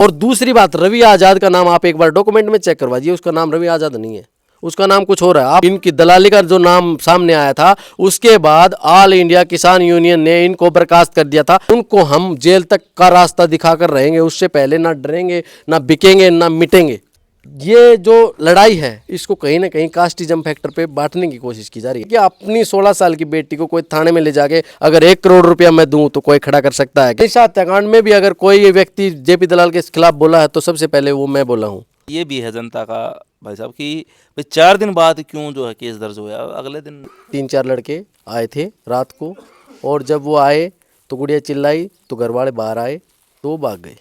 और दूसरी बात, रवि आजाद का नाम आप एक बार डॉक्यूमेंट में चेक करवाइए, उसका नाम रवि आजाद नहीं है, उसका नाम कुछ हो रहा है। आप इनकी दलाली का जो नाम सामने आया था, उसके बाद ऑल इंडिया किसान यूनियन ने इनको बर्खास्त कर दिया था। उनको हम जेल तक का रास्ता दिखाकर रहेंगे, उससे पहले ना डरेंगे, ना बिकेंगे, ना मिटेंगे। ये जो लड़ाई है, इसको कहीं ना कहीं कास्टिज्म फैक्टर पे बांटने की कोशिश की जा रही है कि अपनी 16 साल की बेटी को कोई थाने में ले जाके अगर 1 करोड़ रुपया मैं दूं तो कोई खड़ा कर सकता है। निशा हत्याकांड में भी अगर कोई व्यक्ति जेपी दलाल के खिलाफ बोला है तो सबसे पहले वो मैं बोला हूँ। ये भी है जनता का भाई साहब कि भाई 4 दिन बाद क्यों जो है केस दर्ज हुआ, अगले दिन 3-4 लड़के आए थे रात को, और जब वो आए तो गुड़िया चिल्लाई तो घर वाले बाहर आए तो वो भाग गए।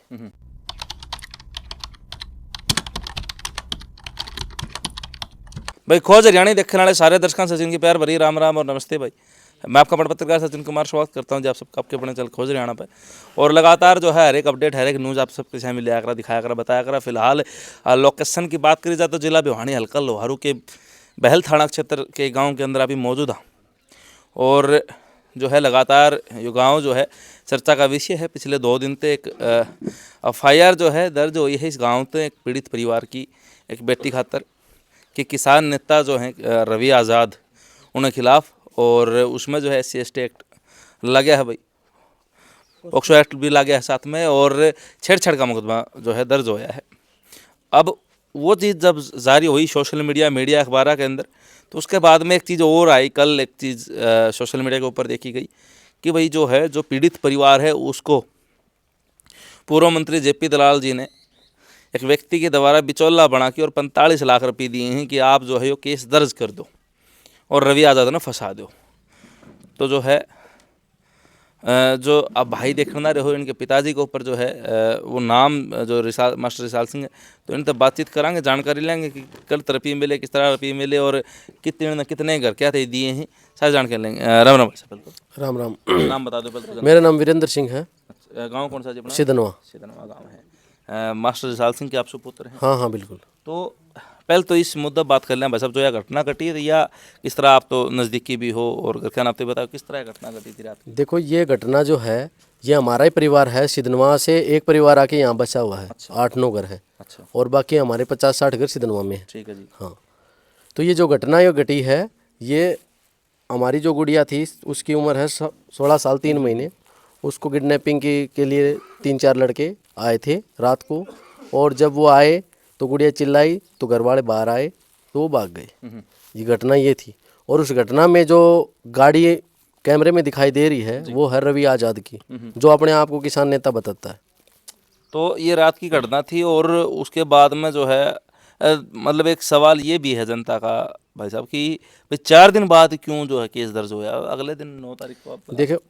भाई खोज हरियाणा देखने वाले सारे दर्शकों से जिनकी प्यार भरी राम राम और नमस्ते भाई। मैं आपका बड़ा पत्रकार सचिन कुमार स्वागत करता हूं जी आप सबका आपके अपने चैनल खोज हरियाणा पे। और लगातार जो है हर एक अपडेट, हर एक न्यूज़ आप सबके सामने लिया करा, दिखाया करा, बताया करा। फिलहाल लोकेशन की बात करी जाए तो जिला भिवानी हल्का लोहारू के बहल थाना क्षेत्र के गाँव के अंदर अभी मौजूद हाँ। और जो है लगातार ये गाँव जो है चर्चा का विषय है। पिछले 2 दिन से एक FIR जो है दर्ज हुई है इस गाँव से एक पीड़ित परिवार की एक बेटी खातर कि किसान नेता जो हैं रवि आज़ाद उनके खिलाफ, और उसमें जो है SC/ST एक्ट लगा है भाई, पॉक्सो एक्ट भी लगा है साथ में, और छेड़छाड़ का मुकदमा जो है दर्ज होया है। अब वो चीज़ जब जारी हुई सोशल मीडिया अखबार के अंदर, तो उसके बाद में एक चीज़ और आई। कल एक चीज़ सोशल मीडिया के ऊपर देखी गई कि भाई जो है जो पीड़ित परिवार है उसको पूर्व मंत्री JP दलाल जी ने एक व्यक्ति के द्वारा बिचौला बना के और 45 लाख रुपए दिए हैं कि आप जो है वो केस दर्ज कर दो और रवि आज़ाद ने फंसा दो। तो जो है जो अब भाई देखना रहे हो इनके पिताजी के ऊपर जो है वो नाम जो मास्टर रिसाल सिंह है, तो इनसे बातचीत करांगे, जानकारी लेंगे कि कल रुपये मिले, किस तरह रुपये मिले और कितने घर क्या थे दिए हैं, सारी जानकारी लेंगे। राम राम सर। राम राम। नाम बता दो पहले। मेरा नाम वीरेंद्र सिंह है। गाँव कौन सा जी अपना? सिदनवा गाँव है। मास्टर रिसाल सिंह के आप सुपुत्र हैं? हाँ हाँ बिल्कुल। तो पहले तो इस मुद्दा बात कर लें भाई साहब, जो यह घटना घटी है या किस तरह, आप तो नज़दीकी भी हो और घर का नाते बताओ किस तरह घटना घटी थी रात? देखो ये घटना जो है ये हमारा ही परिवार है। सिदनवा से एक परिवार आके यहाँ बसा हुआ है। अच्छा। 8-9 घर है। अच्छा। और बाकी हमारे 50-60 घर सिदनवा में है। ठीक है जी। हाँ, तो ये जो घटना ये घटी है, ये हमारी जो गुड़िया थी उसकी उम्र है 16 साल 3 महीने। उसको किडनैपिंग के लिए 3-4 लड़के आए थे रात को, और जब वो आए तो गुड़िया चिल्लाई तो घर वाले बाहर आए तो वो भाग गए। ये घटना ये थी। और उस घटना में जो गाड़ी कैमरे में दिखाई दे रही है वो है रवि आज़ाद की, जो अपने आप को किसान नेता बताता है। तो ये रात की घटना थी, और उसके बाद में जो है मतलब एक सवाल ये भी है जनता का भाई साहब कि भाई 4 दिन बाद क्यों जो है केस दर्ज हुआ, अगले दिन 9 तारीख को? आप देखो,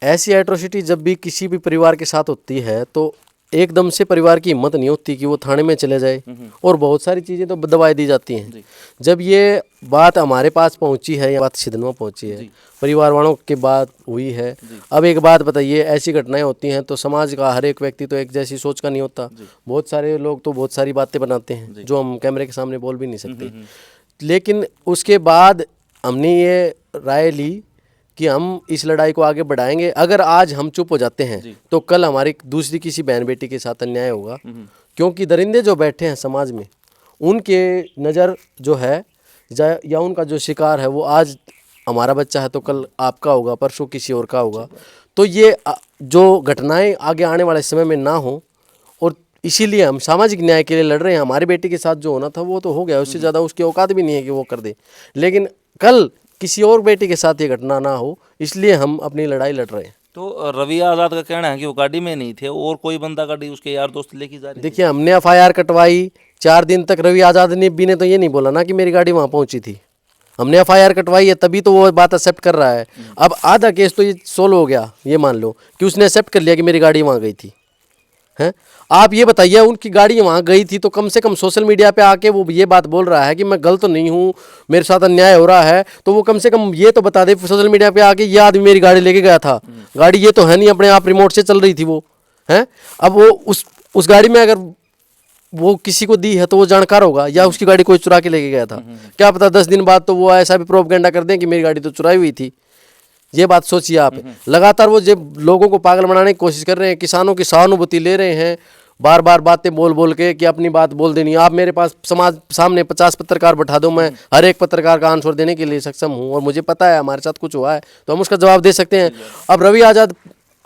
ऐसी एट्रोसिटी जब भी किसी भी परिवार के साथ होती है तो एकदम से परिवार की हिम्मत नहीं होती कि वो थाने में चले जाए, और बहुत सारी चीज़ें तो दबाई दी जाती हैं। जब ये बात हमारे पास पहुंची है, या बात सिदनवा पहुंची है, परिवार वालों के बात हुई है। अब एक बात बताइए, ऐसी घटनाएं होती हैं तो समाज का हर एक व्यक्ति तो एक जैसी सोच का नहीं होता। बहुत सारे लोग तो बहुत सारी बातें बनाते हैं जो हम कैमरे के सामने बोल भी नहीं सकते। लेकिन उसके बाद हमने ये राय ली कि हम इस लड़ाई को आगे बढ़ाएंगे। अगर आज हम चुप हो जाते हैं तो कल हमारी दूसरी किसी बहन बेटी के साथ अन्याय होगा, क्योंकि दरिंदे जो बैठे हैं समाज में उनके नज़र जो है या उनका जो शिकार है वो आज हमारा बच्चा है तो कल आपका होगा, परसों किसी और का होगा। तो ये जो घटनाएं आगे आने वाले समय में ना हो, और इसीलिए हम सामाजिक न्याय के लिए लड़ रहे हैं। हमारी बेटी के साथ जो होना था वो तो हो गया, उससे ज़्यादा उसकी औकात भी नहीं है कि वो कर दे, लेकिन कल किसी और बेटी के साथ ये घटना ना हो, इसलिए हम अपनी लड़ाई लड़ रहे हैं। तो रवि आज़ाद का कहना है कि वो गाड़ी में नहीं थे और कोई बंदा गाड़ी उसके यार दोस्त लेके जा रहे। देखिए, हमने FIR कटवाई 4 दिन तक रवि आज़ाद ने भी ने तो ये नहीं बोला ना कि मेरी गाड़ी वहाँ पहुँची थी। हमने FIR कटवाई है तभी तो वो बात एक्सेप्ट कर रहा है। अब आधा केस तो ये सोल्व हो गया, ये मान लो कि उसने एक्सेप्ट कर लिया कि मेरी गाड़ी वहाँ गई थी। हैं, आप ये बताइए, उनकी गाड़ी वहाँ गई थी तो कम से कम सोशल मीडिया पे आके वो ये बात बोल रहा है कि मैं गलत नहीं हूँ, मेरे साथ अन्याय हो रहा है, तो वो कम से कम ये तो बता दे सोशल मीडिया पे आके ये आदमी मेरी गाड़ी लेके गया था। गाड़ी ये तो है नहीं अपने आप रिमोट से चल रही थी वो, हैं। अब वो उस गाड़ी में अगर वो किसी को दी है तो वो जानकार होगा, या उसकी गाड़ी कोई चुरा के लेके गया था। क्या पता 10 दिन बाद तो वो ऐसा भी प्रोपगेंडा कर दें कि मेरी गाड़ी तो चुराई हुई थी। ये बात सोचिए आप। लगातार वो जब लोगों को पागल बनाने की कोशिश कर रहे हैं, किसानों की सहानुभूति ले रहे हैं, बार बार बातें बोल बोल के कि अपनी बात बोल देनी। आप मेरे पास समाज सामने 50 पत्रकार बैठा दो, मैं हर एक पत्रकार का आंसर देने के लिए सक्षम हूँ, और मुझे पता है हमारे साथ कुछ हुआ है तो हम उसका जवाब दे सकते हैं। अब रवि आज़ाद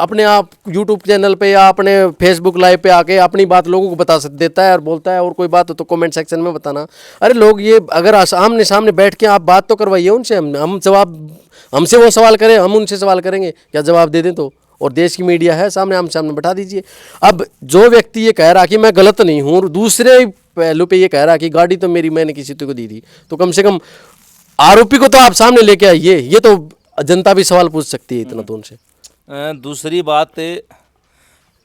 अपने आप यूट्यूब चैनल पे या अपने फेसबुक लाइव पे आके अपनी बात लोगों को बता देता है और बोलता है, और कोई बात हो तो कमेंट सेक्शन में बताना। अरे लोग, ये अगर आमने सामने बैठ के आप बात तो करवाइए उनसे, हम जवाब, हमसे वो सवाल करें, हम उनसे सवाल करेंगे, क्या जवाब दे दें तो। और देश की मीडिया है सामने, हम सामने बैठा दीजिए। अब जो व्यक्ति ये कह रहा कि मैं गलत नहीं हूँ, और दूसरे पहलू पे ये कह रहा कि गाड़ी तो मेरी, मैंने किसी को दी थी, तो कम से कम आरोपी को तो आप सामने लेके आइए। ये तो जनता भी सवाल पूछ सकती है इतना तो उनसे। दूसरी बात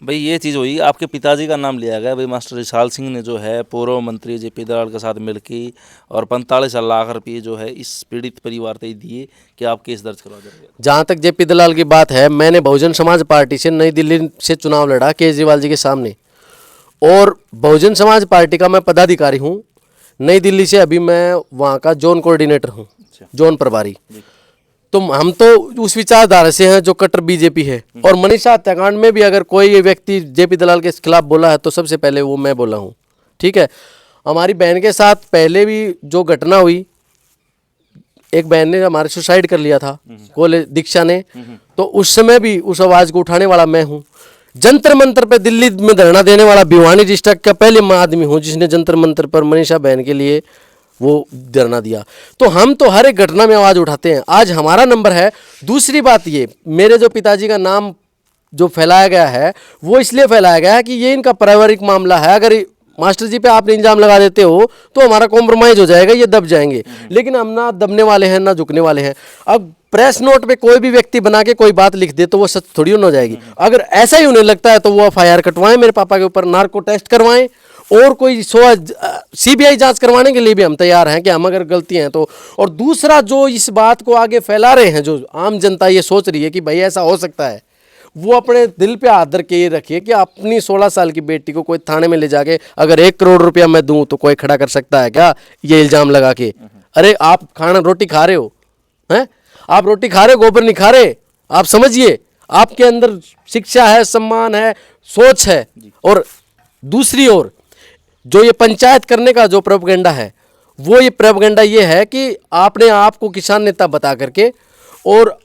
भाई ये चीज़ हुई, आपके पिताजी का नाम लिया गया भाई, मास्टर विशाल सिंह ने जो है पूर्व मंत्री जेपी दलाल के साथ मिलकर और 45 लाख रुपये जो है इस पीड़ित परिवार से दिए कि आप केस दर्ज करवा देंगे। जहाँ तक जेपी दलाल की बात है, मैंने बहुजन समाज पार्टी से नई दिल्ली से चुनाव लड़ा केजरीवाल जी के सामने, और बहुजन समाज पार्टी का मैं पदाधिकारी हूँ नई दिल्ली से। अभी मैं वहाँ का जोन कोऑर्डिनेटर हूँ, जोन प्रभारी। तो हम तो उस विचारधारा से हैं जो कट्टर बीजेपी है। और मनीषा हत्याकांड में भी अगर कोई व्यक्ति जेपी दलाल के खिलाफ बोला है तो सबसे पहले वो मैं बोला हूँ। ठीक है, हमारी बहन के साथ पहले भी जो घटना हुई, एक बहन ने हमारे सुसाइड कर लिया था कॉलेज दीक्षा ने, तो उस समय भी उस आवाज़ को उठाने वाला मैं हूँ। जंतर मंतर पे दिल्ली में धरना देने वाला भिवानी डिस्ट्रिक्ट का पहले मैं आदमी हूँ जिसने जंतर मंतर पर मनीषा बहन के लिए वो धरना दिया। तो हम तो हर एक घटना में आवाज़ उठाते हैं, आज हमारा नंबर है। दूसरी बात ये, मेरे जो पिताजी का नाम जो फैलाया गया है वो इसलिए फैलाया गया है कि ये इनका पारिवारिक मामला है। अगर मास्टर जी पे आपने इल्जाम लगा देते हो तो हमारा कॉम्प्रोमाइज़ हो जाएगा, ये दब जाएंगे। लेकिन हम ना दबने वाले हैं ना झुकने वाले हैं। अब प्रेस नोट पे कोई भी व्यक्ति बना के कोई बात लिख दे तो वो सच थोड़ी हो जाएगी। अगर ऐसा ही उन्हें लगता है तो वो FIR कटवाएं मेरे पापा के ऊपर, नार्को टेस्ट करवाएं, और कोई CBI जांच करवाने के लिए भी हम तैयार हैं कि हम अगर गलती हैं तो। और दूसरा, जो इस बात को आगे फैला रहे हैं, जो आम जनता ये सोच रही है कि भाई ऐसा हो सकता है, वो अपने दिल पे हाथ धर के ये रखिए कि अपनी 16 साल की बेटी को कोई थाने में ले जाके अगर 1 करोड़ रुपया मैं दूं तो कोई खड़ा कर सकता है क्या ये इल्जाम लगा के? अरे आप रोटी खा रहे हो, हैं? आप रोटी खा रहे हो, गोबर नहीं खा रहे। आप समझिए, आपके अंदर शिक्षा है, सम्मान है, सोच है। और दूसरी ओर जो ये पंचायत करने का जो प्रोपेगेंडा है, वो ये प्रोपेगेंडा ये है कि आपने आप को किसान नेता बता करके, और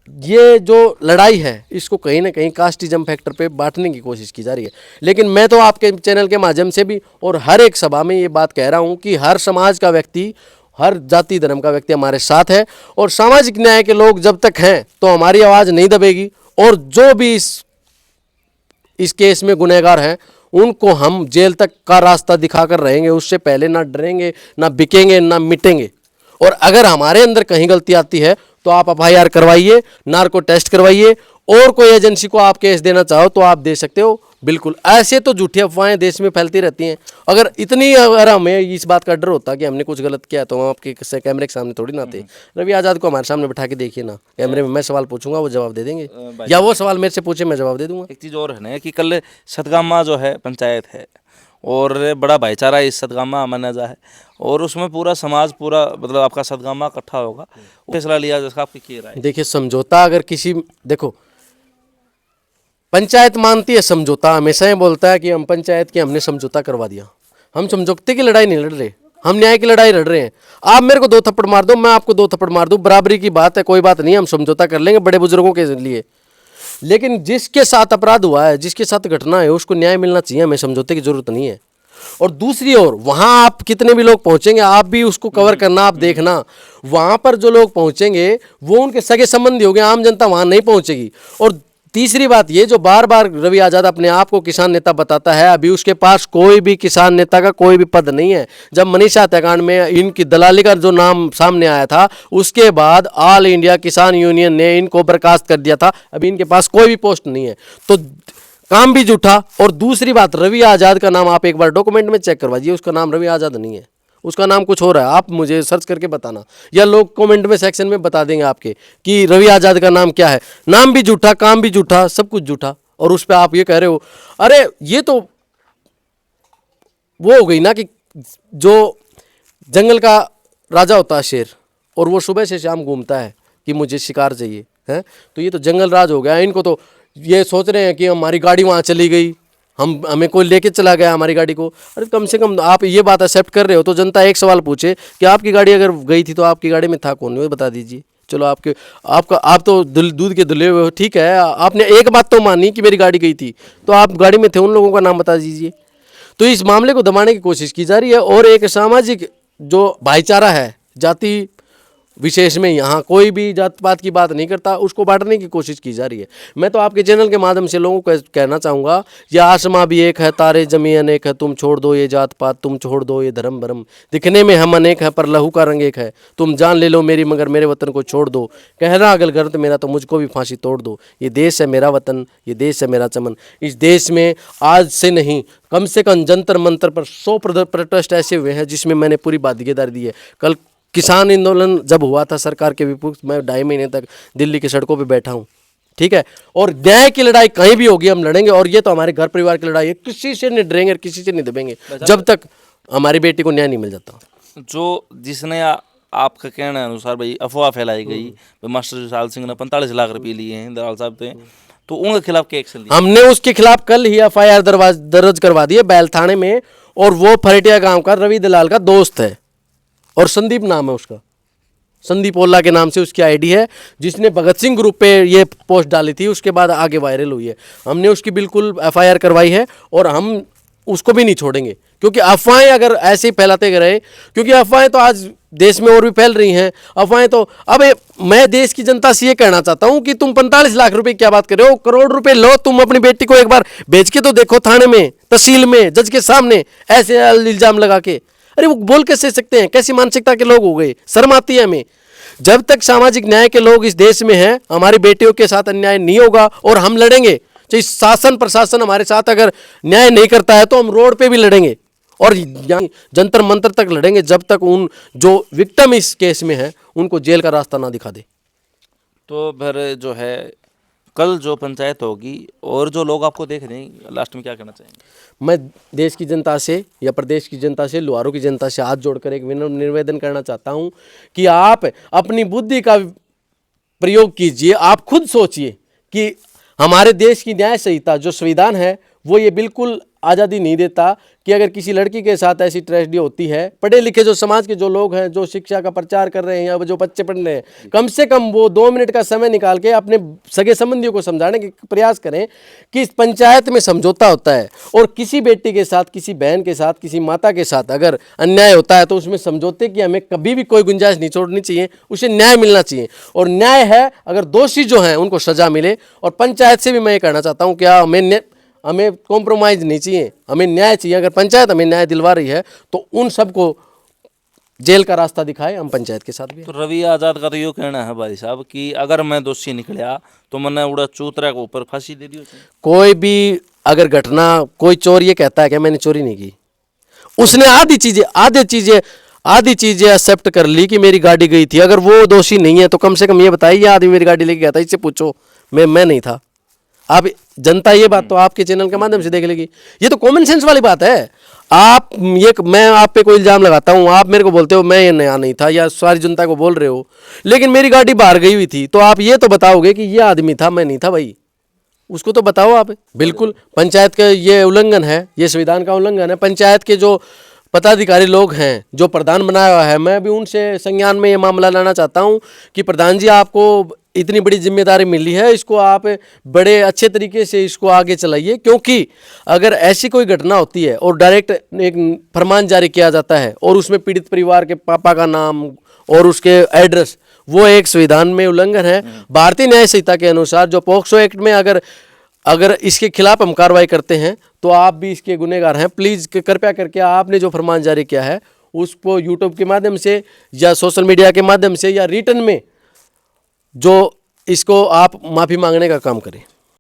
ये जो लड़ाई है इसको कहीं ना कहीं कास्टिज्म फैक्टर पे बांटने की कोशिश की जा रही है। लेकिन मैं तो आपके चैनल के माध्यम से भी और हर एक सभा में ये बात कह रहा हूँ कि हर समाज का व्यक्ति, हर जाति धर्म का व्यक्ति हमारे साथ है, और सामाजिक न्याय के लोग जब तक हैं तो हमारी आवाज़ नहीं दबेगी। और जो भी इस केस में गुनहगार हैं उनको हम जेल तक का रास्ता दिखाकर रहेंगे, उससे पहले ना डरेंगे, ना बिकेंगे, ना मिटेंगे। और अगर हमारे अंदर कहीं गलती आती है तो आप FIR करवाइए, नार्को टेस्ट करवाइए, और कोई एजेंसी को आप केस देना चाहो तो आप दे सकते हो। बिल्कुल, ऐसे तो झूठी अफवाहें देश में फैलती रहती हैं। अगर हमें इस बात का डर होता कि हमने कुछ गलत किया तो हम आपके कैमरे के सामने थोड़ी ना आते। रवि आज़ाद को हमारे सामने बैठा के देखिए ना, कैमरे में मैं सवाल पूछूंगा वो जवाब दे देंगे, या वो सवाल मेरे से पूछे मैं जवाब दे दूंगा। एक चीज़ और है ना कि कल सतगामा जो है पंचायत है और बड़ा भाईचारा इस सतगामा माना जा है, और उसमें पूरा समाज, पूरा मतलब आपका सतगामा इकट्ठा होगा, फैसला लिया जिसका आपकी क्या राय है? देखिए, समझौता अगर किसी, देखो पंचायत मानती है समझौता, हमेशा ये बोलता है कि हम पंचायत के हमने समझौता करवा दिया। हम समझौते की लड़ाई नहीं लड़ रहे, हम न्याय की लड़ाई लड़ रहे हैं। आप मेरे को 2 थप्पड़ मार दो, मैं आपको 2 थप्पड़ मार दूं, बराबरी की बात है, कोई बात नहीं, हम समझौता कर लेंगे बड़े बुजुर्गों के लिए। लेकिन जिसके साथ अपराध हुआ है, जिसके साथ घटना है, उसको न्याय मिलना चाहिए, हमें समझौते की जरूरत नहीं है। और दूसरी ओर वहां आप कितने भी लोग पहुंचेंगे, आप भी उसको कवर करना, आप देखना वहां पर जो लोग पहुंचेंगे वो उनके सगे संबंधी होंगे, आम जनता वहां नहीं पहुंचेगी। और तीसरी बात ये, जो बार बार रवि आज़ाद अपने आप को किसान नेता बताता है, अभी उसके पास कोई भी किसान नेता का कोई भी पद नहीं है। जब मनीषा हत्याकांड में इनकी दलाली का जो नाम सामने आया था, उसके बाद ऑल इंडिया किसान यूनियन ने इनको बर्खास्त कर दिया था। अभी इनके पास कोई भी पोस्ट नहीं है, तो काम भी झूठा। और दूसरी बात, रवि आज़ाद का नाम आप एक बार डॉक्यूमेंट में चेक करवाइए, उसका नाम रवि आज़ाद नहीं है, उसका नाम कुछ हो रहा है। आप मुझे सर्च करके बताना, या लोग कमेंट में सेक्शन में बता देंगे आपके कि रवि आज़ाद का नाम क्या है। नाम भी झूठा, काम भी झूठा, सब कुछ झूठा, और उस पर आप ये कह रहे हो। अरे ये तो वो हो गई ना कि जो जंगल का राजा होता है शेर, और वो सुबह से शाम घूमता है कि मुझे शिकार चाहिए, है। तो ये तो जंगल राज हो गया। इनको तो ये सोच रहे हैं कि हमारी गाड़ी वहाँ चली गई, हमें कोई लेके चला गया हमारी गाड़ी को। अरे कम से कम आप ये बात एक्सेप्ट कर रहे हो तो जनता एक सवाल पूछे कि आपकी गाड़ी अगर गई थी तो आपकी गाड़ी में था कौन, वो बता दीजिए। चलो आप तो दूध के धुले हुए हो, ठीक है, आपने एक बात तो मानी कि मेरी गाड़ी गई थी, तो आप गाड़ी में थे उन लोगों का नाम बता दीजिए। तो इस मामले को दबाने की कोशिश की जा रही है और एक सामाजिक जो भाईचारा है, जाति विशेष में यहाँ कोई भी जात पात की बात नहीं करता, उसको बांटने की कोशिश की जा रही है। मैं तो आपके चैनल के माध्यम से लोगों को कहना चाहूँगा, ये आसमां भी एक है, तारे जमी अनेक है, तुम छोड़ दो ये जात पात, तुम छोड़ दो ये धर्म भरम, दिखने में हम अनेक है पर लहू का रंग एक है, तुम जान ले लो मेरी मगर मेरे वतन को छोड़ दो, कहना अगर गलत मेरा तो मुझको भी फांसी तोड़ दो, ये देश है मेरा वतन, ये देश है मेरा चमन। इस देश में आज से नहीं कम से कम जंतर मंतर पर 100 प्रोटेस्ट ऐसे हुए हैं जिसमें मैंने पूरी भागीदारी दी है। कल किसान आंदोलन जब हुआ था सरकार के विपक्ष, मैं 2.5 महीने तक दिल्ली की सड़कों पे बैठा हूँ, ठीक है। और न्याय की लड़ाई कहीं भी होगी हम लड़ेंगे, और ये तो हमारे घर परिवार की लड़ाई है, किसी से नहीं डरेंगे और किसी से नहीं दबेंगे जब तक हमारी बेटी को न्याय नहीं मिल जाता। जो जिसने आपका कहने अनुसार भाई अफवाह फैलाई गई मास्टर विशाल सिंह ने 45 लाख रुपए लिए हैं दलाल साहब से, तो उनके खिलाफ क्या एक्शन लिया? हमने उसके खिलाफ कल ही FIR दर्ज करवा दी है बैल थाने में, और वो फरेटिया गांव का रवि दलाल का दोस्त है और संदीप नाम है उसका, संदीप ओल्ला के नाम से उसकी आईडी है, जिसने भगत सिंह ग्रुप पे ये पोस्ट डाली थी, उसके बाद आगे वायरल हुई है। हमने उसकी बिल्कुल FIR करवाई है और हम उसको भी नहीं छोड़ेंगे, क्योंकि अफवाहें अगर ऐसे ही फैलाते रहे, क्योंकि अफवाहें तो आज देश में और भी फैल रही हैं अफवाहें। तो अब मैं देश की जनता से ये कहना चाहता हूं कि तुम 45 लाख रुपए क्या बात कर रहे हो, करोड़ रुपए लो, तुम अपनी बेटी को एक बार बेच के तो देखो, थाने में, तहसील में, जज के सामने ऐसे इल्जाम लगा के। अरे वो बोल कैसे सकते हैं, कैसी मानसिकता के लोग हो गए, शर्म आती है हमें। जब तक सामाजिक न्याय के लोग इस देश में हैं, हमारी बेटियों के साथ अन्याय नहीं होगा और हम लड़ेंगे। चाहे शासन प्रशासन हमारे साथ अगर न्याय नहीं करता है तो हम रोड पे भी लड़ेंगे और जंतर मंतर तक लड़ेंगे, जब तक उन जो विक्टिम इस केस में है उनको जेल का रास्ता ना दिखा दे। तो फिर जो है कल जो पंचायत होगी और जो लोग आपको देख रहे हैं, लास्ट में क्या कहना चाहेंगे? मैं देश की जनता से या प्रदेश की जनता से, लुहारों की जनता से हाथ जोड़कर एक निवेदन करना चाहता हूं कि आप अपनी बुद्धि का प्रयोग कीजिए। आप खुद सोचिए कि हमारे देश की न्याय संहिता जो संविधान है वो ये बिल्कुल आज़ादी नहीं देता कि अगर किसी लड़की के साथ ऐसी ट्रेजेडी होती है, पढ़े लिखे जो समाज के जो लोग हैं, जो शिक्षा का प्रचार कर रहे हैं या जो बच्चे पढ़ रहे हैं, कम से कम वो 2 मिनट का समय निकाल के अपने सगे संबंधियों को समझाने के प्रयास करें कि इस पंचायत में समझौता होता है और किसी बेटी के साथ, किसी बहन के साथ, किसी माता के साथ अगर अन्याय होता है तो उसमें समझौते की हमें कभी भी कोई गुंजाइश नहीं छोड़नी चाहिए, उसे न्याय मिलना चाहिए। और न्याय है अगर दोषी जो हैं उनको सजा मिले। और पंचायत से भी मैं ये कहना चाहता हूँ क्या हमें कॉम्प्रोमाइज़ नहीं चाहिए, हमें न्याय चाहिए। अगर पंचायत हमें न्याय दिलवा रही है तो उन सबको जेल का रास्ता दिखाए, हम पंचायत के साथ भी। तो रवि आज़ाद का तो ये कहना है भाई साहब कि अगर मैं दोषी निकला तो मैंने उड़ा चूतरा के ऊपर फांसी दे दी। कोई भी अगर घटना, कोई चोर ये कहता है कि मैंने चोरी नहीं की, उसने आधी चीजें एक्सेप्ट कर ली कि मेरी गाड़ी गई थी, अगर वो दोषी नहीं है तो कम से कम ये बताइए ये आदमी मेरी गाड़ी लेके गया था, इससे पूछो, मैं नहीं था। आप जनता ये बात तो आपके चैनल के माध्यम से देख लेगी। ये तो कॉमन सेंस वाली बात है। मैं आप पे कोई इल्जाम लगाता हूँ, आप मेरे को बोलते हो मैं ये नया नहीं था या सारी जनता को बोल रहे हो, लेकिन मेरी गाड़ी बाहर गई हुई थी, तो आप ये तो बताओगे कि ये आदमी था, मैं नहीं था भाई, उसको तो बताओ आप। बिल्कुल पंचायत का ये उल्लंघन है, ये संविधान का उल्लंघन है। पंचायत के जो पदाधिकारी लोग हैं, जो प्रधान बनाया हुआ है, मैं भी उनसे संज्ञान में ये मामला लाना चाहता हूँ कि प्रधान जी आपको इतनी बड़ी जिम्मेदारी मिली है, इसको आप बड़े अच्छे तरीके से इसको आगे चलाइए। क्योंकि अगर ऐसी कोई घटना होती है और डायरेक्ट एक फरमान जारी किया जाता है और उसमें पीड़ित परिवार के पापा का नाम और उसके एड्रेस, वो एक संविधान में उल्लंघन है। भारतीय न्याय संहिता के अनुसार जो पॉक्सो एक्ट में अगर इसके खिलाफ हम कार्रवाई करते हैं तो आप भी इसके गुनहगार हैं। प्लीज़ कृपया करके आपने जो फरमान जारी किया है उसको यूट्यूब के माध्यम से या सोशल मीडिया के माध्यम से या रिटर्न में जो इसको आप माफ़ी मांगने का काम करें।